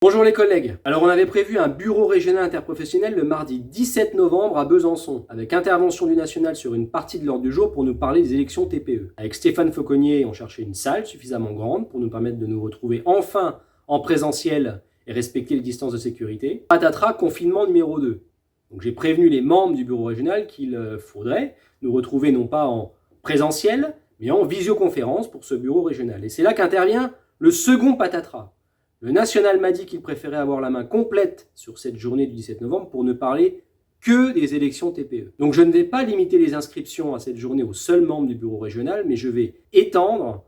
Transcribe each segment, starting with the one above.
Bonjour les collègues. Alors on avait prévu un bureau régional interprofessionnel le mardi 17 novembre à Besançon, avec intervention du national sur une partie de l'ordre du jour pour nous parler des élections TPE. Avec Stéphane Fauconnier, on cherchait une salle suffisamment grande pour nous permettre de nous retrouver enfin en présentiel et respecter les distances de sécurité. Patatras, confinement numéro 2. Donc j'ai prévenu les membres du bureau régional qu'il faudrait nous retrouver non pas en présentiel, mais en visioconférence pour ce bureau régional. Et c'est là qu'intervient le second patatras. Le national m'a dit qu'il préférait avoir la main complète sur cette journée du 17 novembre pour ne parler que des élections TPE. Donc je ne vais pas limiter les inscriptions à cette journée aux seuls membres du bureau régional, mais je vais étendre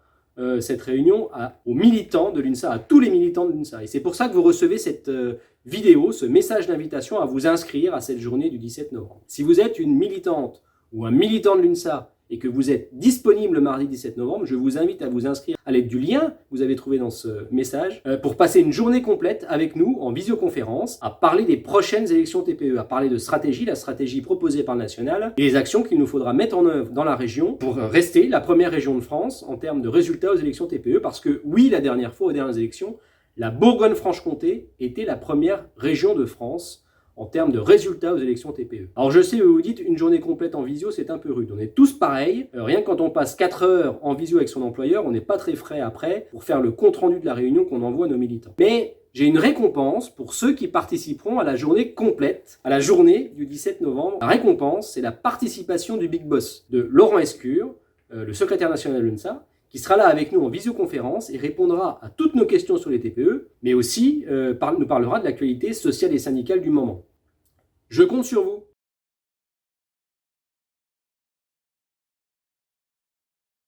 cette réunion aux militants de l'UNSA, à tous les militants de l'UNSA. Et c'est pour ça que vous recevez cette vidéo, ce message d'invitation à vous inscrire à cette journée du 17 novembre. Si vous êtes une militante ou un militant de l'UNSA et que vous êtes disponible le mardi 17 novembre, je vous invite à vous inscrire à l'aide du lien que vous avez trouvé dans ce message pour passer une journée complète avec nous en visioconférence à parler des prochaines élections TPE, à parler de stratégie, la stratégie proposée par le national et les actions qu'il nous faudra mettre en œuvre dans la région pour rester la première région de France en termes de résultats aux élections TPE, parce que oui, la dernière fois, aux dernières élections, la Bourgogne-Franche-Comté était la première région de France en termes de résultats aux élections TPE. Alors je sais, vous vous dites, une journée complète en visio, c'est un peu rude. On est tous pareils. Rien que quand on passe 4 heures en visio avec son employeur, on n'est pas très frais après pour faire le compte-rendu de la réunion qu'on envoie à nos militants. Mais j'ai une récompense pour ceux qui participeront à la journée complète, à la journée du 17 novembre. La récompense, c'est la participation du Big Boss, de Laurent Escure, le secrétaire national de l'UNSA, qui sera là avec nous en visioconférence et répondra à toutes nos questions sur les TPE, mais aussi nous parlera de l'actualité sociale et syndicale du moment. Je compte sur vous.